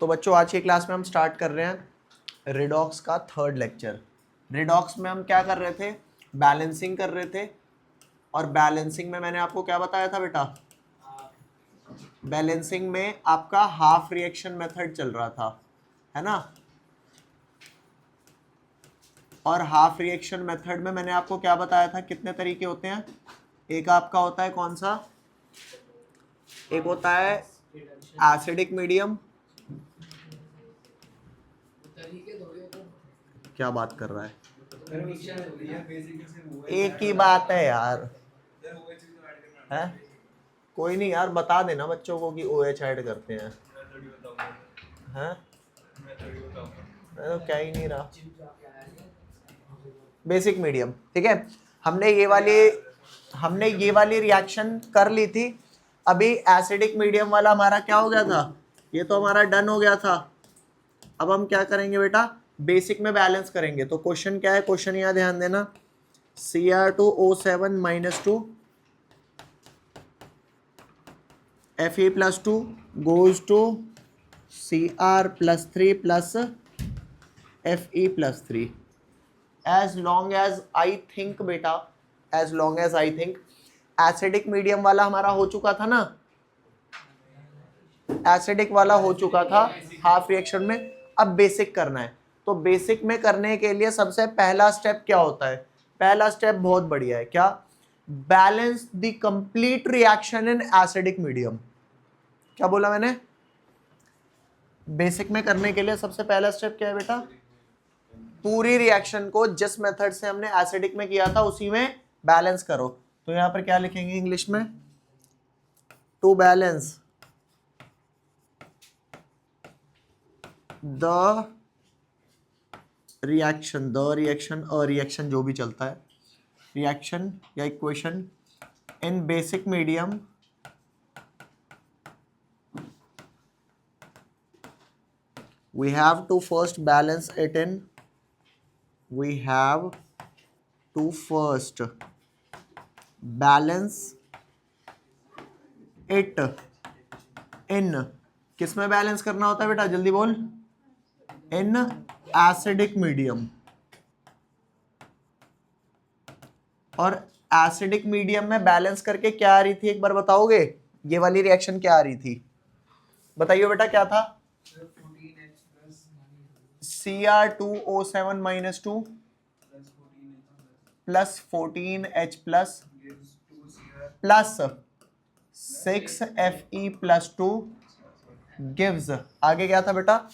तो बच्चों आज की क्लास में हम स्टार्ट कर रहे हैं रिडॉक्स का थर्ड लेक्चर। रिडॉक्स में हम क्या कर रहे थे, बैलेंसिंग कर रहे थे। और बैलेंसिंग में मैंने आपको क्या बताया था बेटा, बैलेंसिंग में आपका हाफ रिएक्शन मेथड चल रहा था, है ना। और हाफ रिएक्शन मेथड में मैंने आपको क्या बताया था, कितने तरीके होते हैं। एक आपका होता है कौन सा, एक होता है एसिडिक मीडियम। क्या बात कर रहा है, एक ही बात है यार, है कोई नहीं यार, बता देना बच्चों को कि OH ऐड करते हैं, हैं तो क्या ही नहीं रहा। बेसिक मीडियम, ठीक है। हमने ये वाली रिएक्शन कर ली थी। अभी एसिडिक मीडियम वाला हमारा क्या हो गया था, ये तो हमारा डन हो गया था। अब हम क्या करेंगे बेटा, बेसिक में बैलेंस करेंगे। तो क्वेश्चन क्या है, क्वेश्चन यहाँ ध्यान देना, Cr2O7-2 Fe+2 goes to Cr+3 plus Fe+3। as long as I think बेटा, as long as I think acidic medium वाला हमारा हो चुका था ना, एसिडिक वाला हो चुका था हाफ रिएक्शन में। अब बेसिक करना है, तो बेसिक में करने के लिए सबसे पहला स्टेप क्या होता है, पहला स्टेप बहुत बढ़िया है, क्या, balance the complete reaction in acidic medium. क्या बोला मैंने, बेसिक में करने के लिए सबसे पहला स्टेप क्या है बेटा, पूरी रिएक्शन को जिस मेथड से हमने एसिडिक में किया था उसी में बैलेंस करो। तो यहां पर क्या लिखेंगे इंग्लिश में, to balance the reaction, a reaction जो भी चलता है, रिएक्शन या equation in basic medium we have to first balance it in, we have to first balance it in, किस में बैलेंस करना होता है बेटा, जल्दी बोल, इन एसिडिक मीडियम। और एसिडिक मीडियम में बैलेंस करके क्या आ रही थी, एक बार बताओगे, ये वाली रिएक्शन क्या आ रही थी, बताइए बेटा क्या था, Cr2O7-2 plus 14H plus 6Fe+2 gives, आगे क्या था बेटा,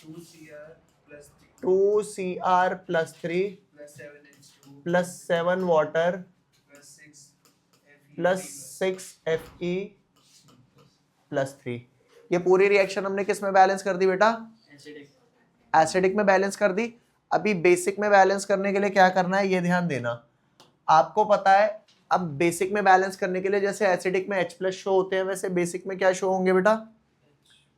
2Cr+3 plus 7 water plus 6Fe+3। ये पूरी रिएक्शन हमने किस में बैलेंस कर दी बेटा, एसिडिक में बैलेंस कर दी। अभी बेसिक में बैलेंस करने के लिए क्या करना है, ये ध्यान देना, आपको पता है। अब बेसिक में बैलेंस करने के लिए जैसे एसिडिक में H+ शो होते हैं, वैसे बेसिक में क्या शो होंगे बेटा,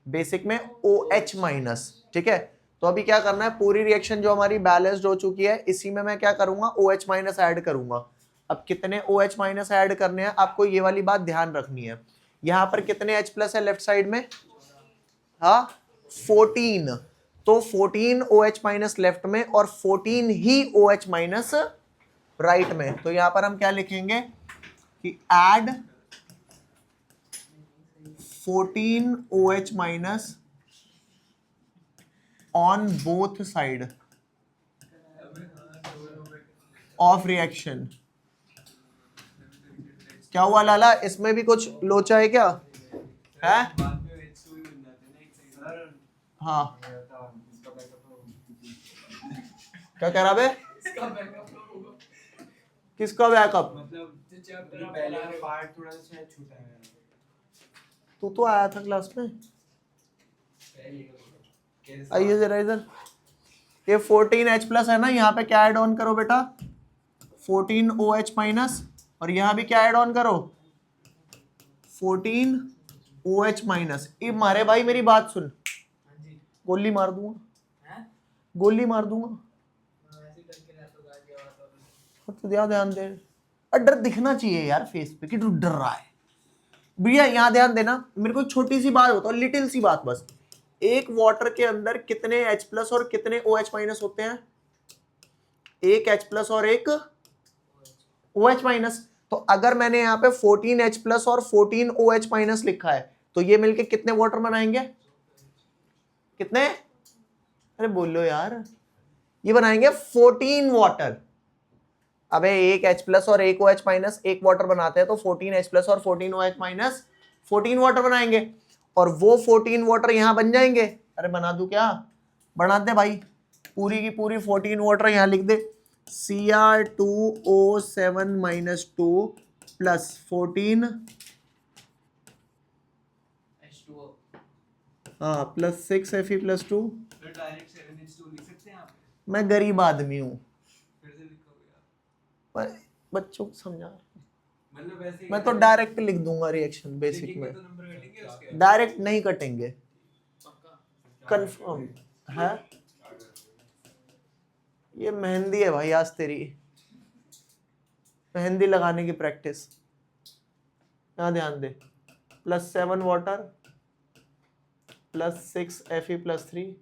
बेसिक में OH-, ठीक है। तो अभी क्या करना है, पूरी रिएक्शन जो हमारी बैलेंस्ड हो चुकी है, इसी में मैं क्या करूंगा, OH- ऐड करूंगा। अब कितने OH- ऐड करने हैं, आपको ये वाली बात ध्यान रखनी है। यहां पर कितने H+ है लेफ्ट साइड में, हाँ 14, तो 14 OH- लेफ्ट में और 14 ही OH- राइट में। तो यहां पर हम क्या लिखेंगे कि add 14 OH- on both side of reaction. क्या हुआ लाला, इसमें भी कुछ लोचा है क्या, है, हाँ क्या कह रहा बे, किसका बैकअप, तू तो आया था क्लास में, आइए जरा इधर। ये 14H+ है ना, यहाँ पे क्या ऐड ऑन करो बेटा, 14 OH-, और यहाँ भी क्या ऐड ऑन करो, 14 OH-। ये मारे भाई मेरी बात सुन, गोली मार दूंगा, गोली मार दूंगा, तो ध्यान दे, डर दिखना चाहिए यार फेस पे कि तू डर रहा है। भैया यहाँ ध्यान देना, मेरे को छोटी सी बात बताओ, लिटिल सी बात बस, एक वाटर के अंदर कितने H प्लस और कितने OH माइनस होते हैं? एक H प्लस और एक OH माइनस। तो अगर मैंने यहाँ पे 14 H प्लस और 14 OH माइनस लिखा है तो ये मिलके कितने वाटर बनाएंगे? कितने? अरे बोलो यार, ये बनाएंगे 14 वाटर। अबे एक H प्लस और एक OH माइनस एक वाटर बनाते हैं तो 14 H प्लस और 14 OH माइनस 14 वाटर बनाएंगे, और वो 14 वाटर यहां बन जाएंगे। अरे बना दूं क्या? बना दे भाई, पूरी की पूरी 14 वाटर यहां लिख दे, Cr2O7 माइनस 2 प्लस 14 हाँ प्लस 6 Fe प्लस 2। मैं गरीब आदमी हूँ, बच्चों को समझा, मैं तो डायरेक्ट लिख दूंगा रिएक्शन बेसिक में। डायरेक्ट नहीं कटेंगे, कंफर्म है। ये मेहंदी है भाई, आज तेरी मेहंदी लगाने की प्रैक्टिस। यहाँ ध्यान दे, +7 वाटर प्लस 6 Fe प्लस 3।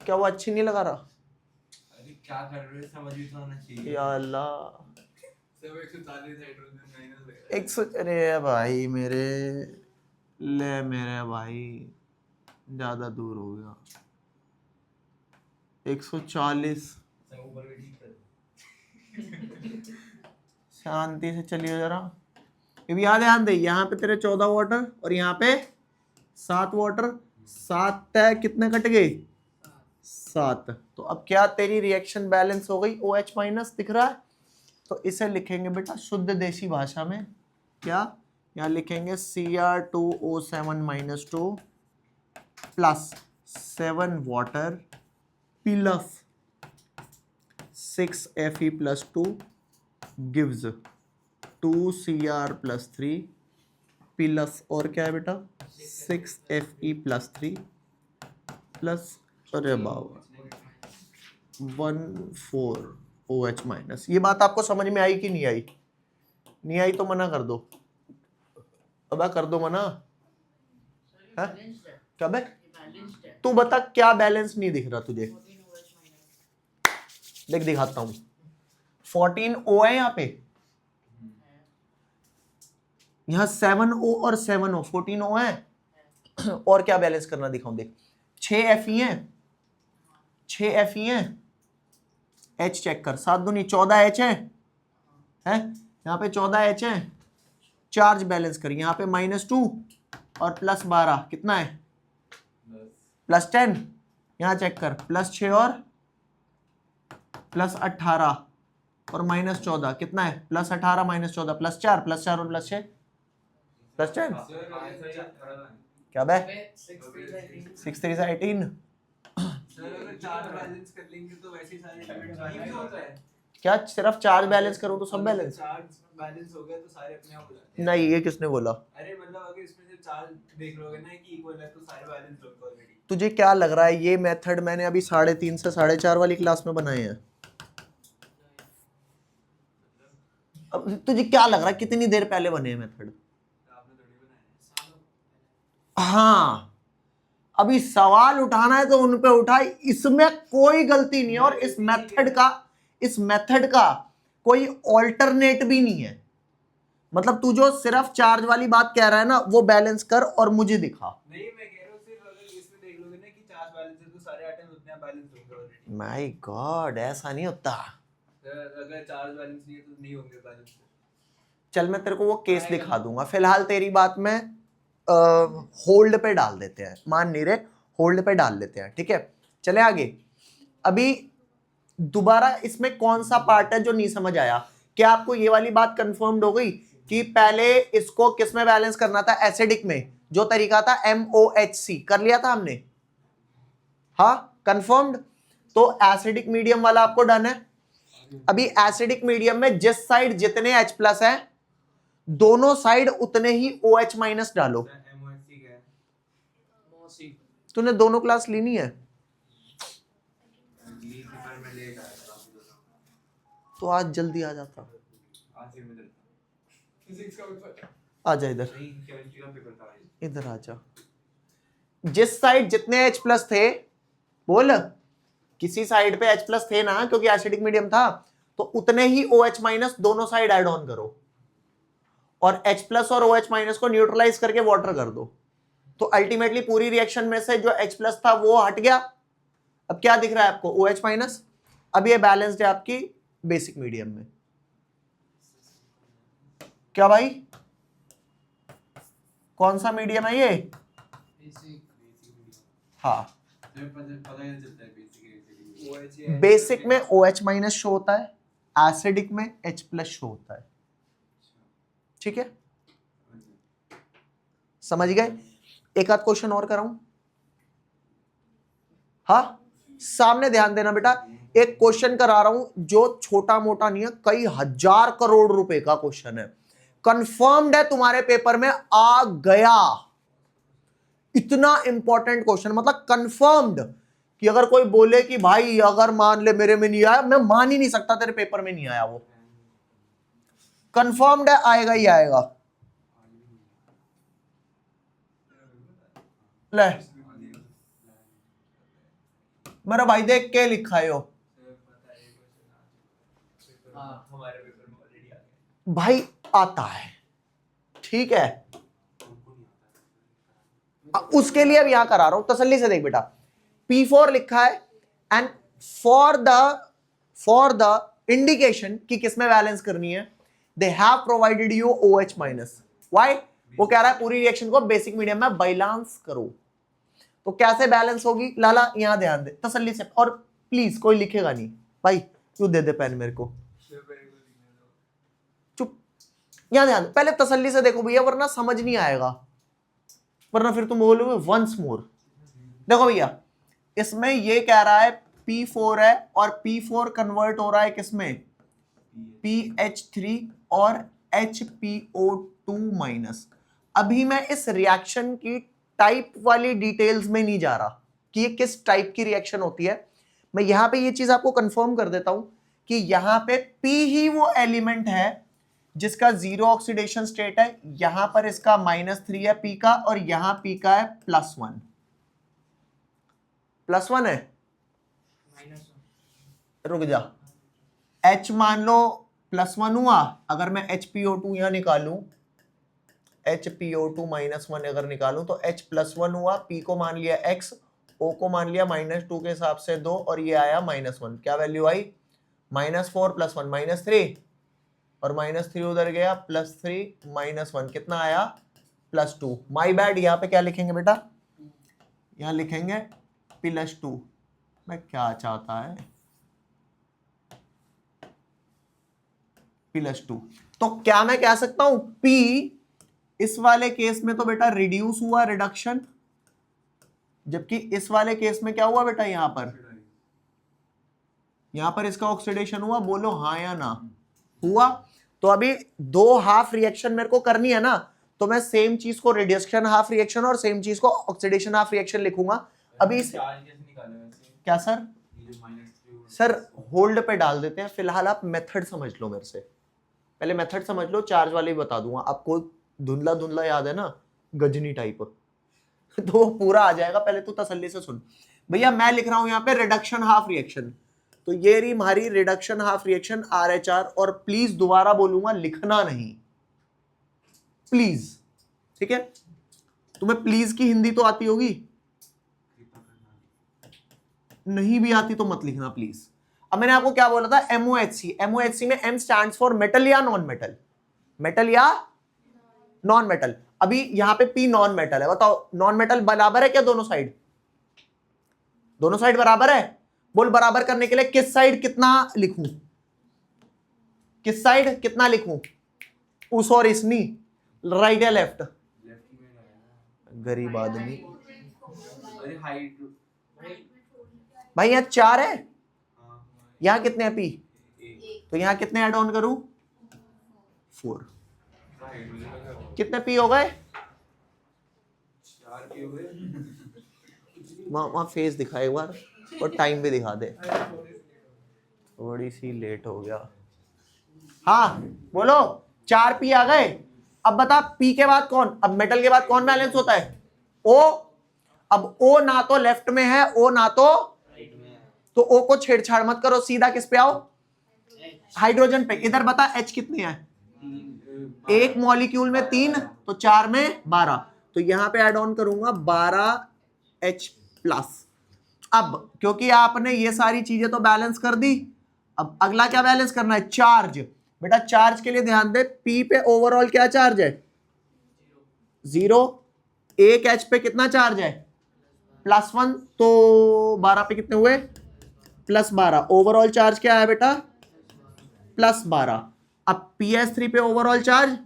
क्या वो अच्छी नहीं लगा रहा? अरे क्या कर रहे हो, समझ भी तो आना चाहिए। या अल्लाह, सब 140 हाइड्रोजन माइनस लग रहा है। 100। अरे भाई मेरे भाई ज्यादा दूर हो गया। 140। शांति से चलिए जरा। अभी याद ध्यान दे, यहाँ पे तेरे 14 वाटर और यहाँ पे 7 वाटर, 7 तय कितने कट गए? 7। तो अब क्या तेरी रिएक्शन बैलेंस हो गई? OH माइनस दिख रहा है, तो इसे लिखेंगे बेटा शुद्ध देसी भाषा में क्या? यहाँ लिखेंगे Cr2O7 minus 2 plus 7 water plus 6 Fe plus 2 gives 2 Cr plus 3 plus और क्या है बेटा 6 Fe प्लस 3 प्लस अरे बाबा 14 OH माइनस। ये बात आपको समझ में आई कि नहीं आई? नहीं आई तो मना कर दो, अब कर दो मना है? क्या बे? तू बता क्या बैलेंस नहीं दिख रहा तुझे? देख दिखाता हूं, 14O है यहाँ पे, यहाँ 7O और 7O 14O है। और क्या बैलेंस करना दिखाऊं, देख 6 Fe है, 6 Fe है, H चेक कर, 7 दूनी 14 H है यहाँ पे 14 H है। चार्ज बैलेंस कर, यहाँ पे -2 और +12 कितना है? +10। यहाँ चेक कर, +6 और +18 और -14 कितना है? +18 -14 +4 +4 और +6 +10। क्या बे? 6 3 से 18। चार्ज बैलेंस कर लेंगे तो वैसे ही सारे एलिमेंट्स बैलेंस होता है। क्या सिर्फ चार्ज बैलेंस करूं तो सब बैलेंस? चार्ज बैलेंस हो गया तो सारे अपने आप हो जाते हैं। नहीं, ये किसने बोला? अरे मतलब अगर इसमें से चार्ज देख लोगे ना कि इक्वल है तो सारे बैलेंस होंगे ऑलरेडी। तुझे क्या लग रहा है ये मेथड मैंने अभी 3.5 से 4.5 वाली क्लास में बनाए हैं? अब तुझे क्या लग रहा है कितनी देर पहले बने हैं मेथड? हाँ, अभी सवाल उठाना है तो उन पे उठाए, इसमें कोई गलती नहीं है। और इस मेथड का कोई ऑल्टरनेट भी नहीं है। मतलब तू जो सिर्फ चार्ज वाली बात कह रहा है ना, वो बैलेंस कर और मुझे दिखा। नहीं मैं कह रहा हूं सिर्फ अगर इसमें देख लोगे ना कि चार्ज बैलेंस है तो सारे एटम्स उतने बैलेंस होंगे ऑलरेडी। माय गॉड, ऐसा नहीं होता। अगर चार्ज बैलेंस नहीं है तो नहीं होंगे बैलेंस। चल मैं तेरे को वो केस दिखा दूंगा, फिलहाल तेरी बात में होल्ड पे डाल देते हैं, मान नहीं रहे, होल्ड पे डाल लेते हैं, ठीक है। चले आगे। अभी दोबारा इसमें कौन सा पार्ट है जो नहीं समझ आया? क्या आपको ये वाली बात कंफर्म्ड हो गई कि पहले इसको किस में बैलेंस करना था? एसिडिक में, जो तरीका था MOHC, कर लिया था हमने, हाँ कंफर्म्ड। तो एसिडिक मीडियम वाला आपको डन है। अभी एसिडिक मीडियम में जिस साइड जितने H प्लस है दोनों साइड उतने ही OH माइनस डालो। तूने दोनों क्लास ली नहीं है तो आज जल्दी आ जाता। आ जा इधर, इधर आ जा। जिस साइड जितने H प्लस थे, बोल, किसी साइड पे H प्लस थे ना, क्योंकि एसिडिक मीडियम था, तो उतने ही OH माइनस दोनों साइड ऐड ऑन करो और H प्लस और OH माइनस को न्यूट्रलाइज करके वाटर कर दो। तो अल्टीमेटली पूरी रिएक्शन में से जो H प्लस था वो हट गया। अब क्या दिख रहा है आपको? OH minus. अब ये बैलेंस्ड है आपकी बेसिक मीडियम में। क्या भाई, कौन सा मीडियम है ये? हाँ, बेसिक में OH माइनस शो होता है, एसिडिक में H प्लस शो होता है। ठीक है, समझ गए? एक आध क्वेश्चन और कराऊं? हाँ, सामने ध्यान देना बेटा, एक क्वेश्चन करा रहा हूं जो छोटा मोटा नहीं है, कई हजार करोड़ रुपए का क्वेश्चन है, कंफर्म्ड है तुम्हारे पेपर में आ गया। इतना इंपॉर्टेंट क्वेश्चन, मतलब कंफर्म्ड, कि अगर कोई बोले कि भाई अगर मान ले मेरे में नहीं आया, मैं मान ही नहीं सकता तेरे पेपर में नहीं आया, वो कंफर्म्ड है, आएगा ही आएगा। ले मेरा भाई देख के लिखा है हो भाई, आता है, ठीक है। उसके लिए अब यहां करा रहा हूं, तसल्ली से देख बेटा, P4 लिखा है एंड फॉर द इंडिकेशन कि किसमें बैलेंस करनी है, they have provided you OH minus. Why? वो कह रहा है पूरी रिएक्शन को बेसिक मीडियम में बैलेंस करो। तो कैसे बैलेंस होगी लाला, यहां ध्यान दे तसल्ली से, और प्लीज कोई लिखेगा नहीं भाई, तू दे दे पेन मेरे को, चुप, यहां ध्यान दे, पहले तसल्ली से देखो भैया, वरना समझ नहीं आएगा, वरना फिर तुम बोलोगे वंस मोर। देखो भैया, इसमें ये कह रहा है P4 है और P4 कन्वर्ट हो रहा है किसमें? PH3 और HPO2 माइनस। अभी मैं इस रिएक्शन की टाइप वाली डिटेल्स में नहीं जा रहा कि ये किस टाइप की रिएक्शन होती है, मैं यहां पे ये चीज आपको कंफर्म कर देता हूं कि यहां पे P ही वो एलिमेंट है जिसका जीरो ऑक्सीडेशन स्टेट है, यहां पर इसका -3 है P का, और यहां P का है +1। +1 है, रुक जा, H मान लो +1 हुआ, अगर मैं HPO2 यहां निकालूं, HPO2 -1 अगर निकालूं तो H +1 हुआ, P को मान लिया X, O को मान लिया -2 के हिसाब से 2, और ये आया -1। क्या वैल्यू आई? -4 +1 -3, और -3 उधर गया, +3 -1 कितना आया? +2। माई बैड, यहाँ पे क्या लिखेंगे बेटा? यहाँ लिखेंगे +2। मैं क्या चाहता है? +2। तो क्या मैं कह सकता हूं P इस वाले केस में तो बेटा रिड्यूस हुआ, रिडक्शन, जबकि इस वाले केस में क्या हुआ बेटा? यहां पर इसका ऑक्सीडेशन हुआ। बोलो हाँ या ना? हुआ। तो अभी दो हाफ रिएक्शन मेरे को करनी है ना, तो मैं सेम चीज को रिडक्शन हाफ रिएक्शन और सेम चीज को ऑक्सीडेशन हाफ रिएक्शन लिखूंगा। अभी क्या सर? सर होल्ड पे डाल देते हैं, फिलहाल आप मेथड समझ लो मेरे से, पहले मेथड समझ लो, चार्ज वाले भी बता दूंगा आपको। धुंधला धुंधला याद है ना, गजनी टाइप तो वो पूरा आ जाएगा, पहले तू तसल्ली से सुन भैया। मैं लिख रहा हूं यहाँ पे रिडक्शन हाफ रिएक्शन, तो ये रही हमारी रिडक्शन हाफ रिएक्शन RHR, और प्लीज दोबारा बोलूंगा लिखना नहीं, प्लीज, ठीक है? तुम्हें प्लीज की हिंदी तो आती होगी, नहीं भी आती तो मत लिखना प्लीज। अब मैंने आपको क्या बोला था? MOHC। MOHC में M स्टैंड्स फॉर मेटल या नॉन मेटल? मेटल या नॉन मेटल? अभी यहां पे P नॉन मेटल है, बताओ नॉन मेटल बराबर है क्या दोनों साइड? दोनों साइड बराबर है। बोल बराबर करने के लिए किस साइड कितना लिखूं? किस साइड कितना लिखूं? उस और इसनी, राइट या लेफ्ट? गरीब आदमी भाई, यहाँ 4 है, यहाँ कितने हैं P? तो यहाँ कितने ऐड ऑन करूं? 4। कितने P हो गए? वहां फेस दिखा एक बार, और टाइम भी दिखा दे, थोड़ी सी लेट हो गया। हाँ बोलो, 4 P आ गए। अब बता P के बाद कौन, अब मेटल के बाद कौन बैलेंस होता है? O। अब O ना तो लेफ्ट में है, O ना तो O को छेड़छाड़ मत करो, सीधा किस पे आओ, हाइड्रोजन पे। इधर बता H कितनी है, एक मॉलिक्यूल में 3 तो 4 में 12, तो यहां पे ऐड ऑन करूंगा 12H प्लस। अब क्योंकि आपने ये सारी चीजें तो बैलेंस कर दी, अब अगला क्या बैलेंस करना है, चार्ज। बेटा चार्ज के लिए ध्यान दे, P पे ओवरऑल क्या चार्ज है, 0, एक H पे कितना चार्ज है, +1, तो 12 पे कितने हुए, +12। ओवरऑल चार्ज क्या है बेटा, +12। अब PS3 पे ओवरऑल चार्ज,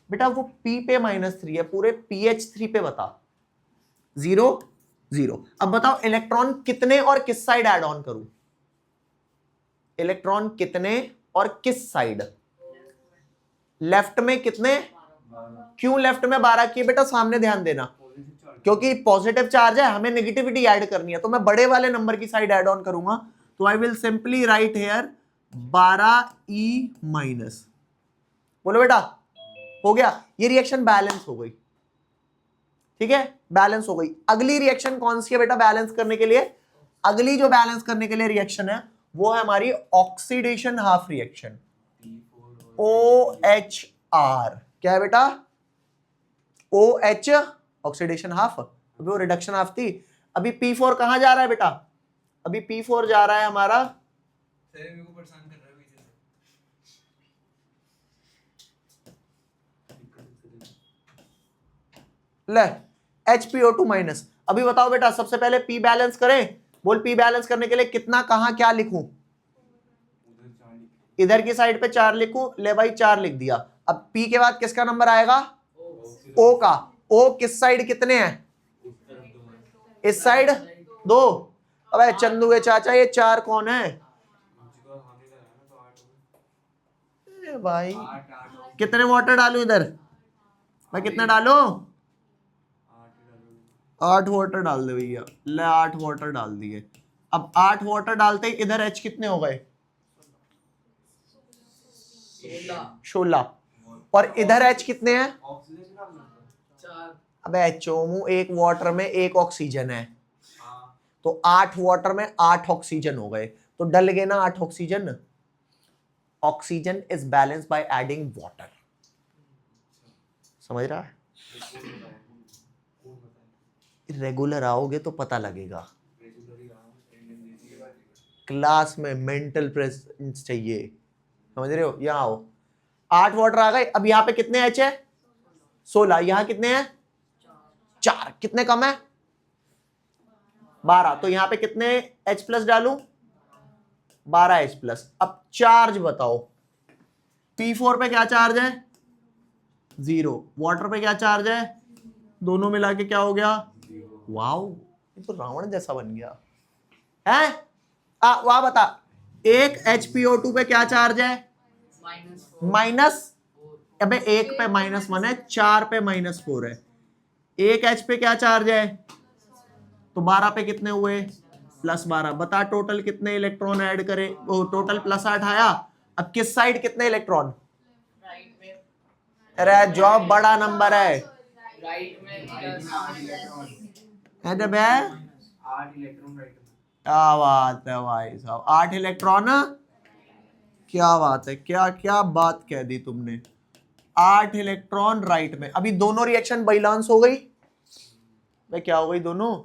बेटा वो P पे -3 है, पूरे PH3 पे बता, 0 0। अब बताओ इलेक्ट्रॉन कितने और किस साइड ऐड ऑन करूं, इलेक्ट्रॉन कितने और किस साइड, लेफ्ट में कितने, क्यों लेफ्ट में 12 किए बेटा, सामने ध्यान देना, क्योंकि पॉजिटिव चार्ज है, हमें नेगेटिविटी ऐड करनी है, तो मैं बड़े वाले नंबर की साइड ऐड ऑन करूंगा, तो I will simply write here 12E-। बोलो बेटा, हो गया, ये रिएक्शन बैलेंस हो गई, ठीक है, बैलेंस हो गई। अगली रिएक्शन कौन सी है बेटा बैलेंस करने के लिए, अगली जो बैलेंस करने के लिए रिएक्शन है वो है हमारी ऑक्सीडेशन हाफ रिएक्शन, OHR। क्या है बेटा, OH ऑक्सीडेशन हाफ, अभी वो रिडक्शन हाफ थी। अभी P4 कहां जा रहा है बेटा, अभी P4 जा रहा है हमारा, सर मेरे को परेशान कर रहा है पीछे से। ले HPO2-। अभी बताओ बेटा, सबसे पहले P बैलेंस करें, बोल P बैलेंस करने के लिए कितना, कहां क्या लिखूं, इधर की साइड पे 4 लिखूं, ले भाई 4 लिख दिया। अब P के बाद किसका नंबर आएगा, O का। O किस साइड कितने हैं, इस साइड 2। अबे चंदू के चाचा ये 4 कौन है, अरे भाई कितने वाटर डालू इधर, मैं कितने डालू, 8 वाटर डाल दे भैया, ले 8 वाटर डाल दिए। अब 8 वाटर डालते ही इधर H कितने हो गए, 16, और इधर H कितने हैं, अबे चोमू, एक वाटर में 1 ऑक्सीजन है, तो 8 वाटर में 8 ऑक्सीजन हो गए, तो डल गए ना 8 oxygen. Oxygen is balance by adding water, समझ रहा है, रेगुलर आओगे तो पता लगेगा, क्लास में मेंटल प्रेजेंस चाहिए, समझ रहे हो, यहां आओ, 8 वाटर आ गए। अब यहां पे कितने H है, 16, यहां कितने हैं 4, कितने कम है 12, तो यहां पे कितने H प्लस डालूं, 12H प्लस। अब चार्ज बताओ, P4 पे क्या चार्ज है, 0, वाटर पे क्या चार्ज है, दोनों मिला के क्या हो गया, वाओ ये तो रावण जैसा बन गया है। वाह बता, एक HPO2 पे क्या चार्ज है, माइनस, अबे एक पे -1 है, 4 पे -4 है, एक H पे क्या चार्ज है, तो 12 पे कितने हुए, +12। बता टोटल कितने इलेक्ट्रॉन ऐड करे, वो टोटल +8 आया। अब किस साइड कितने इलेक्ट्रॉन, अरे जो बड़ा नंबर है, राइट में है जब है, 8 इलेक्ट्रॉन राइट में, क्या बात है भाई साहब, 8 इलेक्ट्रॉन, क्या बात है, क्या क्या बात कह दी तुमने, 8 इलेक्ट्रॉन राइट में। अभी दोनों रिएक्शन बैलेंस हो गई, भाई क्या हो गई, दोनों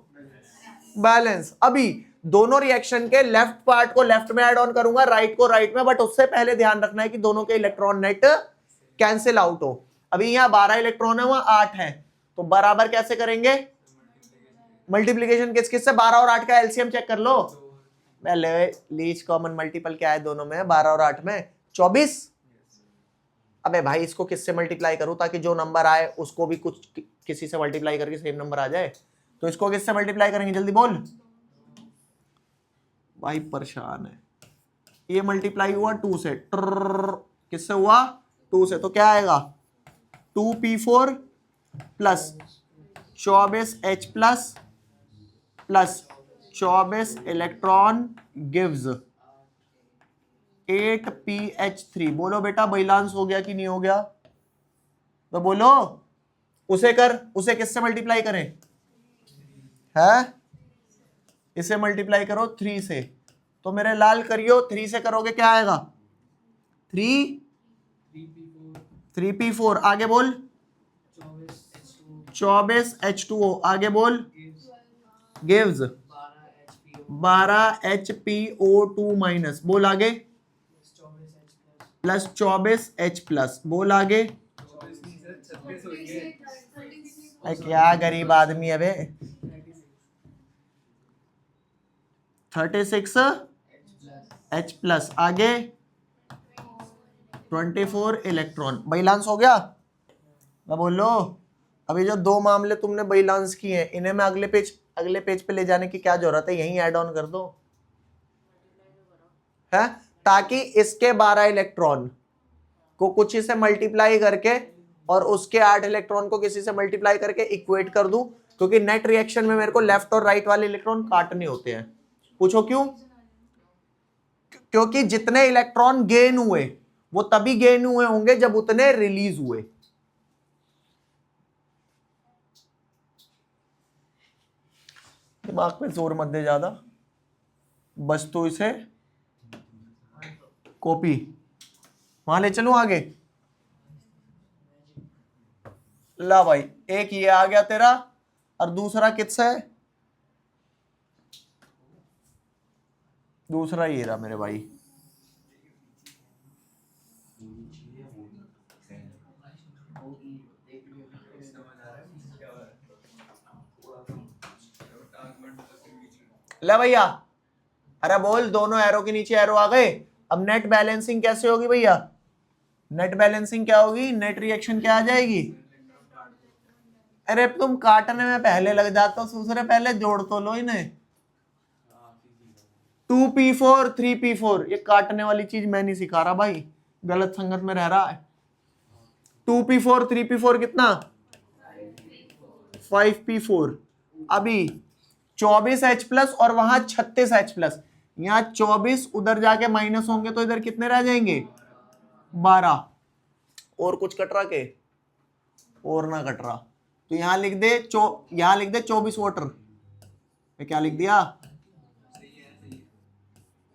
बैलेंस। अभी दोनों रिएक्शन के लेफ्ट पार्ट को लेफ्ट में ऐड ऑन करूंगा, राइट को राइट में, बट उससे पहले ध्यान रखना है कि दोनों के इलेक्ट्रॉन नेट कैंसिल आउट हो। अभी यहाँ 12 इलेक्ट्रॉन है, वहां 8 है, तो बराबर कैसे करेंगे, मल्टीप्लीकेशन किस किस से, 12 और 8 का एलसीएम चेक कर लो, पहले लीस्ट कॉमन मल्टीपल क्या है दोनों में, 12 और 8 में 24। अबे भाई इसको किससे मल्टीप्लाई करूं ताकि जो नंबर आए उसको भी कुछ किसी से मल्टीप्लाई करके सेम नंबर आ जाए, तो इसको किससे मल्टीप्लाई करेंगे, जल्दी बोल भाई, परेशान है। ये मल्टीप्लाई हुआ 2 से, किससे हुआ, 2 से, तो क्या आएगा, 2P4 plus 24H plus 24 electron gives 8PH3। बोलो बेटा बैलेंस हो गया कि नहीं हो गया, तो बोलो उसे कर, उसे किससे मल्टीप्लाई करें, है इसे मल्टीप्लाई करो 3 से, तो मेरे लाल करियो 3 से करोगे क्या आएगा, 3p4, आगे बोल 24H2O, आगे बोल गिव्स 12HPO2 माइनस, बोल आगे प्लस 24H प्लस, बोल आगे। क्या गरीब आदमी है बे, 36H प्लस, आगे 24 इलेक्ट्रॉन। बैलेंस हो गया, मैं बोल लो। अभी जो दो मामले तुमने बैलेंस किए हैं, इन्हें मैं अगले पेज पे ले जाने की क्या जरूरत है, यहीं ऐड ऑन कर दो, है, ताकि इसके 12 इलेक्ट्रॉन को कुछ से मल्टीप्लाई करके और उसके 8 इलेक्ट्रॉन को किसी से मल्टीप्लाई करके इक्वेट कर दूं, क्योंकि नेट रिएक्शन में मेरे को लेफ्ट और राइट वाले इलेक्ट्रॉन काटने होते हैं। पूछो क्यों? क्योंकि जितने इलेक्ट्रॉन गेन हुए वो तभी गेन हुए होंगे जब उतने रिलीज हुए। दिमाग पे जोर मत दे ज्यादा, बस तो इसे कॉपी वहां ले चलूं आगे। ला भाई, एक ये आ गया तेरा और दूसरा किससे है, दूसरा ये रहा मेरे भाई। ले भैया, अरे बोल, दोनों एरो के नीचे एरो आ गए। अब नेट बैलेंसिंग कैसे होगी भैया, नेट बैलेंसिंग क्या होगी, नेट रिएक्शन क्या आ जाएगी। अरे तुम काटने में पहले लग जाते हो, दूसरे पहले जोड़ तो लो इन्हें। 2p4 3p4, ये काटने वाली चीज मैं नहीं सिखा रहा भाई, गलत संगत में रह रहा है। 2p4 3p4 कितना, 5p4। अभी 24H प्लस और वहां 36H प्लस, यहां 24 उधर जाके माइनस होंगे तो इधर कितने रह जाएंगे, 12। और कुछ कट रहा के, और ना कट रहा तो यहां लिख दे यहां लिख दे 24 वाटर, क्या लिख दिया,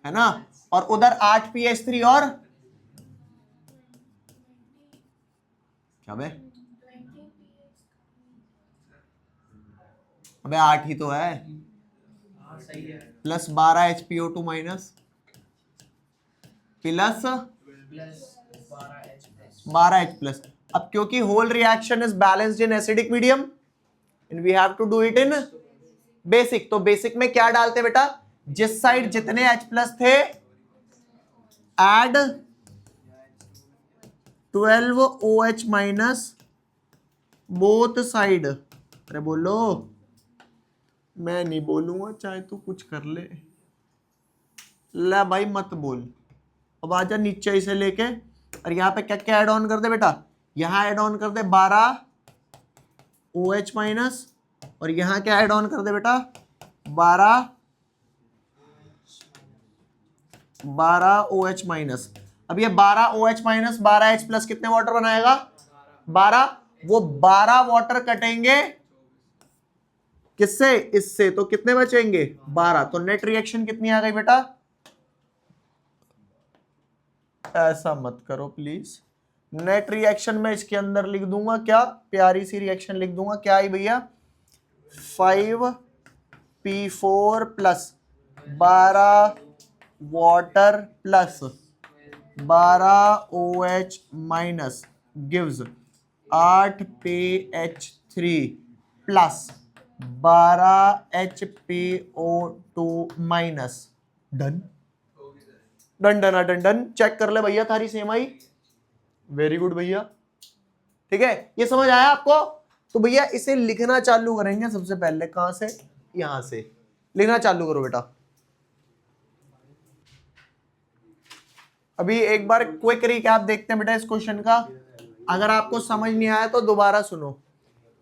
है ना। और उधर 8pH3 और क्या बे, अबे 8 ही तो है, plus 12HPO2 minus plus 12H plus. अब क्योंकि whole reaction is balanced in acidic medium and we have to do it in basic, तो बेसिक में क्या डालते बेटा, जिस साइड जितने H प्लस थे add 12OH minus both side. अरे बोलो, मैं नहीं बोलूंगा चाहे तू कुछ कर ले, ला भाई मत बोल। अब आजा नीचे इसे लेके, और यहाँ पे क्या क्या ऐड ऑन कर दे बेटा, यहाँ ऐड ऑन कर दे 12OH माइनस, और यहाँ क्या ऐड ऑन कर दे बेटा 12OH माइनस। अब ये 12OH माइनस 12H प्लस कितने वाटर बनाएगा, 12। वो 12 वाटर कटेंगे किससे, इससे, तो कितने बचेंगे 12। तो नेट रिएक्शन कितनी आ गई बेटा, ऐसा मत करो प्लीज। नेट रिएक्शन में इसके अंदर लिख दूंगा क्या, प्यारी सी रिएक्शन लिख दूंगा, क्या आई भैया, 5p4 plus 12 water plus 12OH minus gives 8pH3 plus 12HPO2 minus. Done done done done done, check कर ले भैया थारी सेम आई, वेरी गुड भैया। ठीक है, ये समझ आया आपको। तो भैया इसे लिखना चालू करेंगे सबसे पहले, कहां से, यहां से लिखना चालू करो बेटा। अभी एक बार क्विक रिकैप देखते हैं बेटा इस क्वेश्चन का, अगर आपको समझ नहीं आया तो दोबारा सुनो।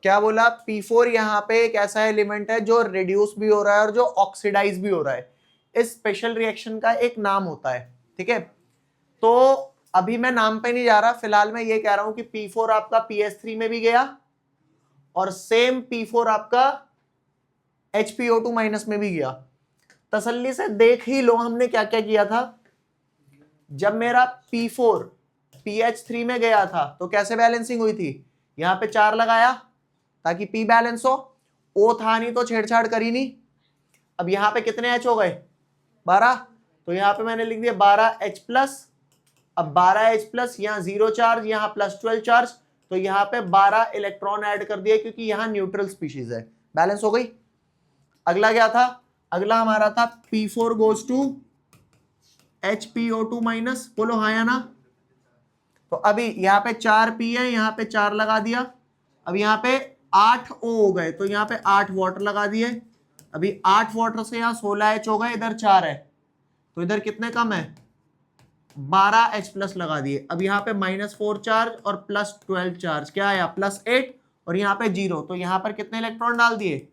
क्या बोला, P4 यहाँ पे एक ऐसा एलिमेंट है जो रिड्यूस भी हो रहा है और जो ऑक्सीडाइज भी हो रहा है। इस स्पेशल रिएक्शन का एक नाम होता है, ठीक है। तो अभी मैं नाम पे नहीं जा रहा, फिलहाल मैं ये कह रहा हूं कि P4 आपका PS3 में भी गया और सेम P4 आपका HPO2 माइनस में भी गया। तसल्ली से देख ही लो हमने क्या क्या किया था। जब मेरा P4 PH3 में गया था तो कैसे बैलेंसिंग हुई थी, यहां पे 4 लगाया ताकि P बैलेंस हो, O था नहीं तो छेड़छाड़ करी नहीं। अब यहां पे कितने H हो गए 12, तो यहां पे मैंने लिख दिया 12H प्लस। अब 12H प्लस, यहाँ 0 चार्ज, यहाँ प्लस 12 चार्ज, तो यहाँ पे 12 इलेक्ट्रॉन ऐड कर दिए क्योंकि यहाँ न्यूट्रल स्पीशीज है। बैलेंस हो गई। अगला क्या था, अगला हमारा था P4 goes to HPO2 minus, बोलो हाँ या ना। तो अभी यहाँ पे 4P है, यहाँ पे 4 लगा दिया। अब यहाँ पे 8 O हो गए तो यहाँ पे 8 वाटर लगा दिए। अभी 8 वाटर से यहाँ 16H हो गए, इधर 4 है तो इधर कितने कम है 12H प्लस लगा दिए। अब यहाँ पे -4 चार्ज और +12 चार्ज, क्या आया +8 और यहाँ पे 0, तो यहाँ पर कितने इलेक्ट्रॉन डाल दिए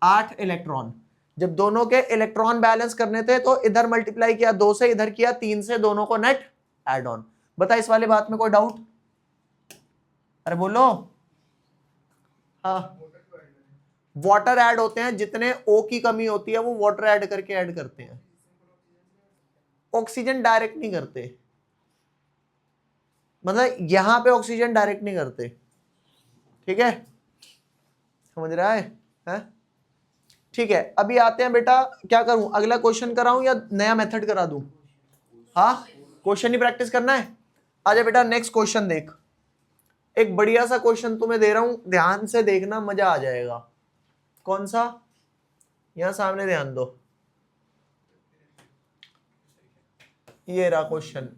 8 इलेक्ट्रॉन। जब दोनों के इलेक्ट्रॉन बैलेंस करने थे तो इधर मल्टीप्लाई किया 2 से, इधर किया 3 से, दोनों को नेट एड ऑन। बता इस वाले बात में कोई डाउट, अरे बोलो। हाँ, वाटर ऐड होते हैं, जितने O की कमी होती है वो वाटर ऐड करके ऐड करते हैं, ऑक्सीजन डायरेक्ट नहीं करते। मतलब यहां पे ऑक्सीजन डायरेक्ट नहीं करते, ठीक है, समझ रहा है? ठीक है, अभी आते हैं बेटा, क्या करूं, अगला क्वेश्चन कराऊं या नया मेथड करा दूं? हाँ, क्वेश्चन ही प्रैक्टिस करना है। आजा बेटा नेक्स्ट क्वेश्चन देख, एक बढ़िया सा क्वेश्चन तुम्हें दे रहा हूं, ध्यान से देखना, मजा आ जाएगा। कौन सा, यहां सामने ध्यान दो, ये रहा क्वेश्चन।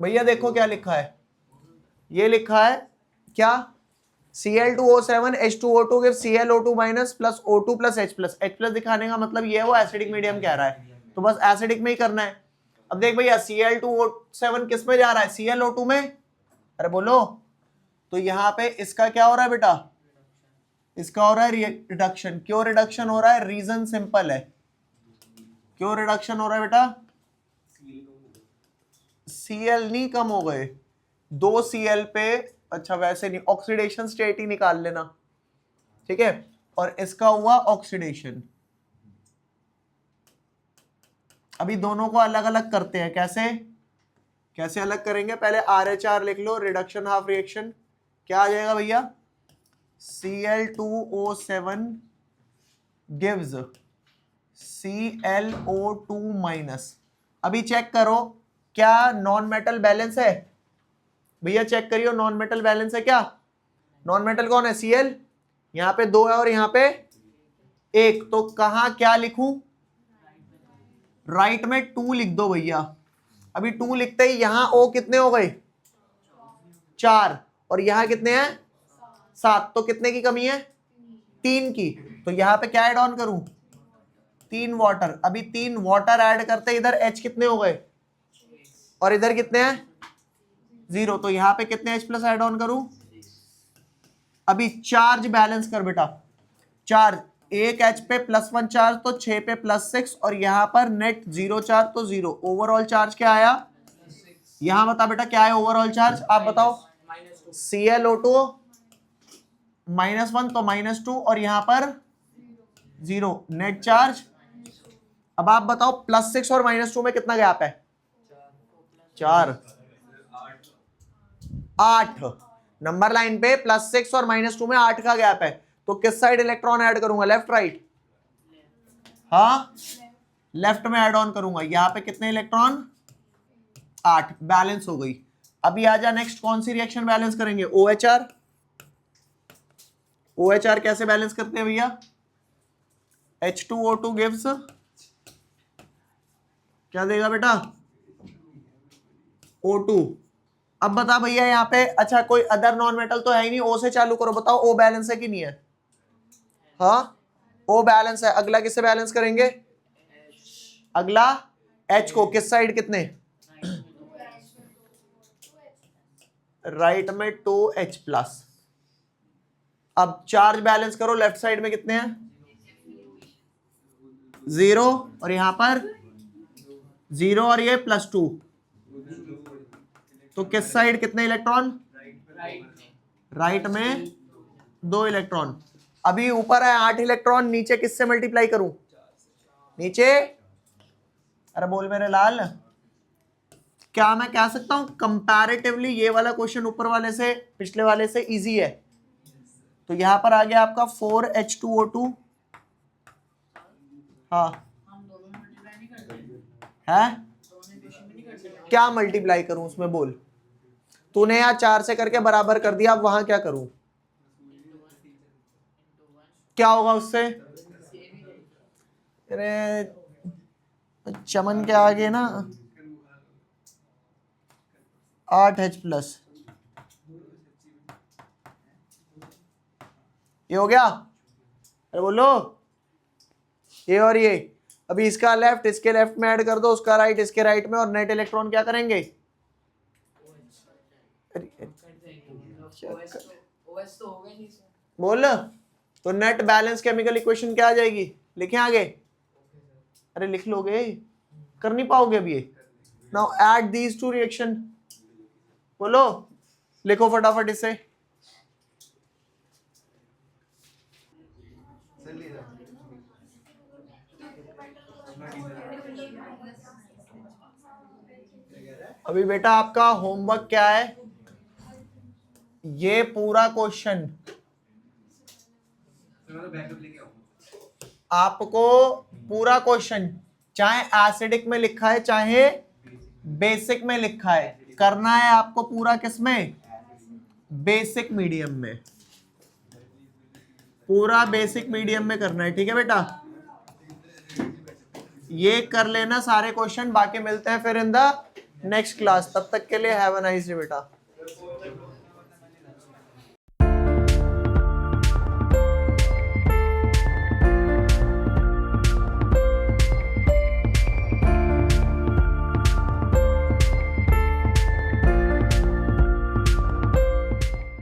भैया देखो क्या लिखा है, ये लिखा है क्या, Cl2O7 H2O2 gives ClO2 minus plus O2 plus H plus। H plus दिखाने का मतलब ये है वो एसिडिक मीडियम कह रहा है, तो बस एसिडिक में ही करना है। अब देख भैया Cl2O7 किस में जा रहा है, ClO2 में, अरे बोलो। तो यहाँ पे इसका क्या हो रहा है बेटा, इसका हो रहा है रिडक्शन। क्यों रिडक्शन हो रहा है, रीजन सिंपल है। क्यों रिडक्शन हो रहा है बेटा, Cl नहीं कम हो गए, 2 Cl पे, अच्छा वैसे नहीं, ऑक्सीडेशन स्टेट ही निकाल लेना, ठीक है, और इसका हुआ ऑक्सीडेशन। अभी दोनों को अलग अलग करते हैं, कैसे कैसे अलग करेंगे, पहले RHR लिख लो, रिडक्शन हाफ रिएक्शन, क्या आ जाएगा भैया, Cl2O7 gives ClO2 माइनस। अभी चेक करो क्या नॉन मेटल बैलेंस है भैया, चेक करियो नॉन मेटल बैलेंस है क्या, नॉन मेटल कौन है Cl, यहाँ पे 2 है और यहाँ पे 1, तो कहाँ क्या लिखूं, राइट में 2 लिख दो भैया। अभी 2 लिखते ही यहाँ O कितने हो गए 4 और यहाँ कितने हैं 7, तो कितने की कमी है 3 की, तो यहाँ पे क्या ऐड ऑन करूं 3 वाटर। अभी 3 वाटर ऐड करते इधर H कितने हो गए और इधर कितने हैं 0, तो यहाँ पे कितने H प्लस ऐड ऑन करूं। अभी चार्ज बैलेंस कर बेटा, चार्ज 1 H पे +1 चार्ज तो 6 पे +6 और यहाँ पर नेट 0 चार्ज तो 0, ओवरऑल चार्ज क्या आया, यहाँ बता बेटा क्या है ओवरऑल चार्ज, आप बताओ, ClO2 -1 तो -2 और यहाँ पर 0 नेट चार्ज। अब आप बताओ +6 और -2 में कितना गैप है 4, 8 नंबर लाइन पे +6 और -2 में 8 का गैप है, तो किस साइड इलेक्ट्रॉन ऐड करूंगा, लेफ्ट राइट, हाँ लेफ्ट में ऐड ऑन करूंगा। यहाँ पे कितने इलेक्ट्रॉन 8, बैलेंस हो गई। अभी आजा नेक्स्ट कौन सी रिएक्शन बैलेंस करेंगे, OHR। OHR कैसे बैलेंस करते हैं भैया, H2O2 gives, क्या देगा बेटा O2। अब बता भैया यहाँ पे, अच्छा कोई अदर नॉन मेटल तो है ही नहीं, O से चालू करो, बताओ O बैलेंस है कि नहीं है, हाँ O बैलेंस है। अगला किससे बैलेंस करेंगे, अगला H को, किस साइड कितने, राइट में 2H प्लस। अब चार्ज बैलेंस करो, लेफ्ट साइड में कितने हैं 0 और यहां पर 0 और ये +2, तो किस साइड कितने इलेक्ट्रॉन, राइट में 2 इलेक्ट्रॉन। अभी ऊपर है 8 इलेक्ट्रॉन, नीचे किससे मल्टीप्लाई करूं? नीचे, अरे बोल मेरे लाल, क्या मैं कह सकता हूं कंपैरेटिवली ये वाला क्वेश्चन ऊपर वाले से, पिछले वाले से इजी है? तो यहां पर आ गया आपका 4H2O2। हाँ है, क्या मल्टीप्लाई करूं उसमें बोल? तूने यहाँ 4 से करके बराबर कर दिया, अब वहां क्या करूं? क्या होगा उससे? अरे चमन के आगे ना 8H+, ये हो गया? अरे बोलो, ये और ये। अभी इसका लेफ्ट इसके लेफ्ट में ऐड कर दो, उसका राइट इसके राइट में, और नेट इलेक्ट्रॉन क्या करेंगे? बोल, तो नेट बैलेंस केमिकल इक्वेशन क्या आ जाएगी? लिखें आगे? अरे लिख लोगे, कर नहीं पाओगे अभी ये। Now add these two reaction, बोलो, लिखो फटाफट इसे। अभी बेटा आपका होमवर्क क्या है? ये पूरा क्वेश्चन आपको, पूरा क्वेश्चन चाहे एसिडिक में लिखा है चाहे बेसिक में लिखा है, करना है आपको पूरा किसमें? बेसिक मीडियम में, पूरा बेसिक मीडियम में करना है, ठीक है बेटा? ये कर लेना सारे क्वेश्चन, बाकी मिलते हैं फिर इन द नेक्स्ट क्लास। तब तक के लिए हैव अ नाइस डे बेटा।